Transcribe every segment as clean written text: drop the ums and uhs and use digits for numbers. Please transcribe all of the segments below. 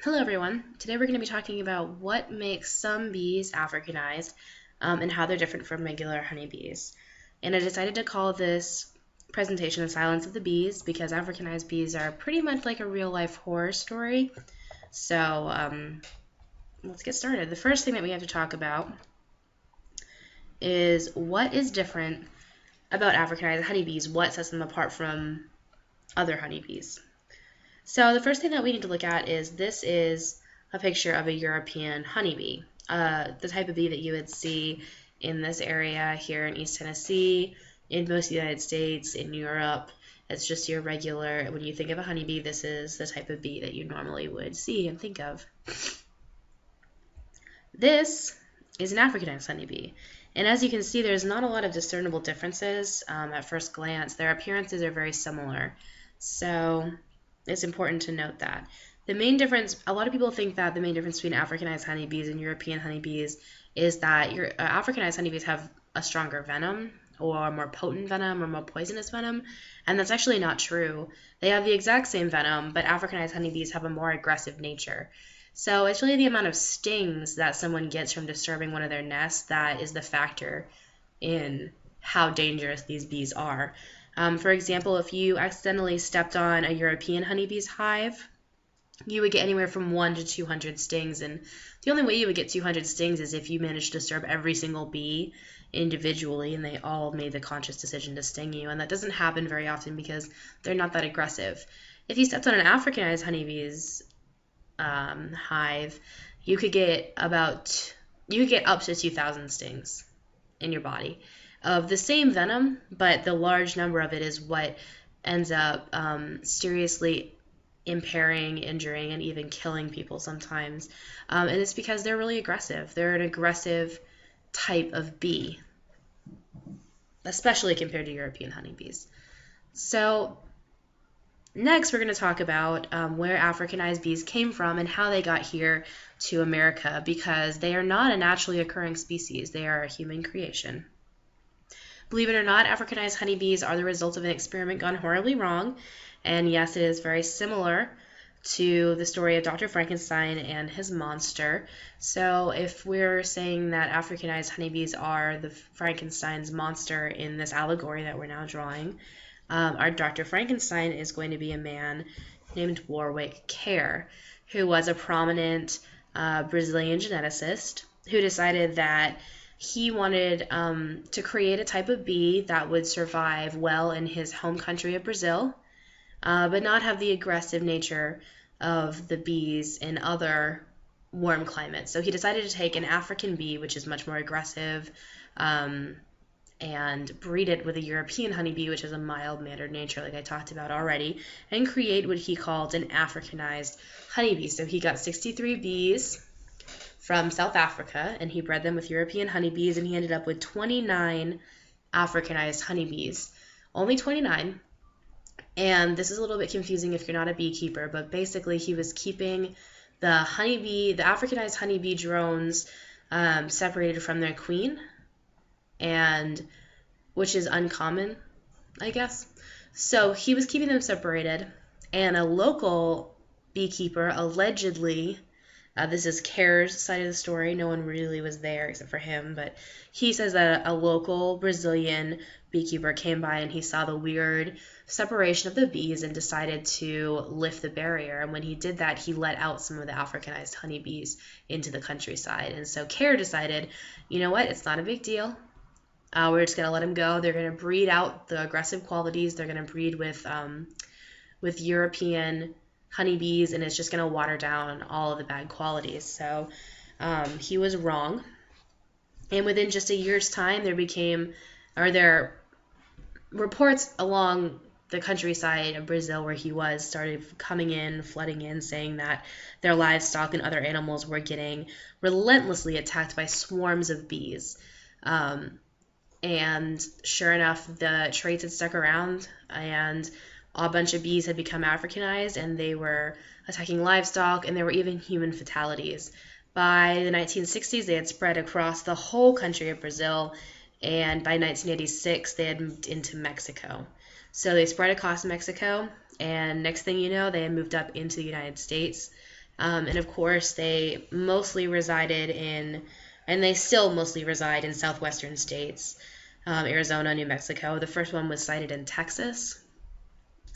Hello everyone. Today we're going to be talking about what makes some bees Africanized and how they're different from regular honeybees. And I decided to call this presentation The Silence of the Bees because Africanized bees are pretty much like a real life horror story. So let's get started. The first thing that we have to talk about is what is different about Africanized honeybees, what sets them apart from other honeybees. So the first thing that we need to look at is this is a picture of a European honeybee, the type of bee that you would see in this area here in East Tennessee, in most of the United States, in Europe. It's just your regular, when you think of a honeybee, this is the type of bee that you normally would see and think of. This is an Africanized honeybee. And as you can see, there's not a lot of discernible differences at first glance. Their appearances are very similar. So it's important to note that. The main difference, a lot of people think that the main difference between Africanized honeybees and European honeybees is that your Africanized honeybees have a stronger venom or more potent venom or more poisonous venom, and that's actually not true. They have the exact same venom, but Africanized honeybees have a more aggressive nature. So it's really the amount of stings that someone gets from disturbing one of their nests that is the factor in how dangerous these bees are. For example, if you accidentally stepped on a European honeybee's hive, you would get anywhere from 1 to 200 stings, and the only way you would get 200 stings is if you managed to disturb every single bee individually and they all made the conscious decision to sting you, and that doesn't happen very often because they're not that aggressive. If you stepped on an Africanized honeybee's hive, you could get up to 2,000 stings in your body of the same venom, but the large number of it is what ends up seriously impairing, injuring, and even killing people sometimes. And it's because they're really aggressive. They're an aggressive type of bee, especially compared to European honeybees. So next, we're going to talk about where Africanized bees came from and how they got here to America, because they are not a naturally occurring species. They are a human creation. Believe it or not, Africanized honeybees are the result of an experiment gone horribly wrong. And yes, it is very similar to the story of Dr. Frankenstein and his monster. So if we're saying that Africanized honeybees are the Frankenstein's monster in this allegory that we're now drawing, our Dr. Frankenstein is going to be a man named Warwick Kerr, who was a prominent Brazilian geneticist who decided that he wanted to create a type of bee that would survive well in his home country of Brazil, but not have the aggressive nature of the bees in other warm climates. So he decided to take an African bee, which is much more aggressive, and breed it with a European honeybee, which is a mild-mannered nature, like I talked about already, and create what he called an Africanized honeybee. So he got 63 bees from South Africa, and he bred them with European honeybees, and he ended up with 29 Africanized honeybees. Only 29. And this is a little bit confusing if you're not a beekeeper, but basically he was keeping the Africanized honeybee drones separated from their queen, and which is uncommon, I guess. So he was keeping them separated, and a local beekeeper allegedly, this is Kerr's side of the story, no one really was there except for him, but he says that a local Brazilian beekeeper came by and he saw the weird separation of the bees and decided to lift the barrier. And when he did that, he let out some of the Africanized honeybees into the countryside. And so Kerr decided, you know what, it's not a big deal. We're just going to let them go. They're going to breed out the aggressive qualities. They're going to breed with European honeybees, and it's just going to water down all of the bad qualities. So he was wrong. And within just a year's time, there reports along the countryside of Brazil where he was started flooding in, saying that their livestock and other animals were getting relentlessly attacked by swarms of bees. And sure enough, the traits had stuck around, and a bunch of bees had become Africanized, and they were attacking livestock, and there were even human fatalities. By the 1960s, they had spread across the whole country of Brazil, and by 1986, they had moved into Mexico. So they spread across Mexico, and next thing you know, they had moved up into the United States, And of course, they mostly resided in, and they still mostly reside in southwestern states, Arizona, New Mexico. The first one was sighted in Texas.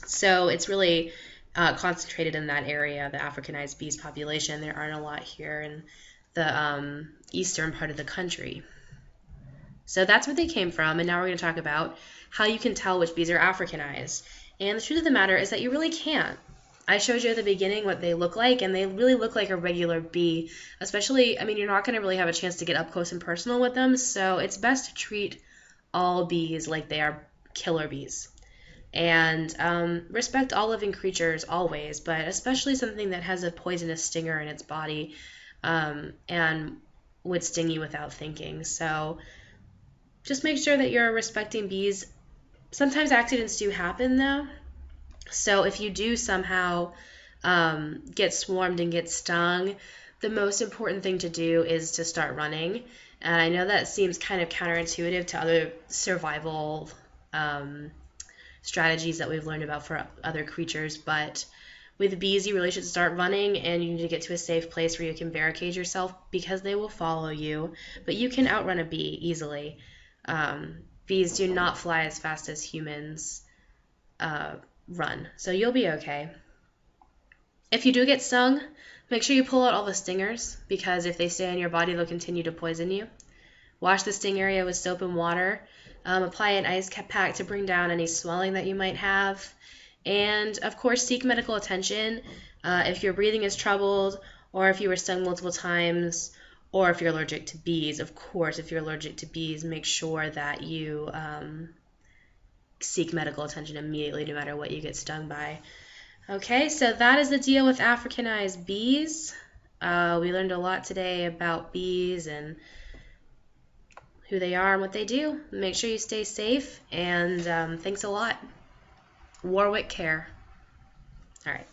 So it's really concentrated in that area, the Africanized bees population. There aren't a lot here in the eastern part of the country. So that's where they came from, and now we're going to talk about how you can tell which bees are Africanized. And the truth of the matter is that you really can't. I showed you at the beginning what they look like, and they really look like a regular bee. Especially, I mean, you're not going to really have a chance to get up close and personal with them, so it's best to treat all bees like they are killer bees. And respect all living creatures always, but especially something that has a poisonous stinger in its body and would sting you without thinking. So just make sure that you're respecting bees. Sometimes accidents do happen, though. So if you do somehow get swarmed and get stung, the most important thing to do is to start running. And I know that seems kind of counterintuitive to other survival strategies that we've learned about for other creatures, but with bees, you really should start running, and you need to get to a safe place where you can barricade yourself because they will follow you. But you can outrun a bee easily. Bees do not fly as fast as humans run, so you'll be okay. If you do get stung, make sure you pull out all the stingers, because if they stay in your body, they'll continue to poison you. Wash the sting area with soap and water. Apply an ice pack to bring down any swelling that you might have. And, of course, seek medical attention if your breathing is troubled, or if you were stung multiple times, or if you're allergic to bees. Of course, if you're allergic to bees, make sure that you seek medical attention immediately, no matter what you get stung by. Okay, so that is the deal with Africanized bees. We learned a lot today about bees and who they are and what they do. Make sure you stay safe, and thanks a lot. Warwick Care. All right.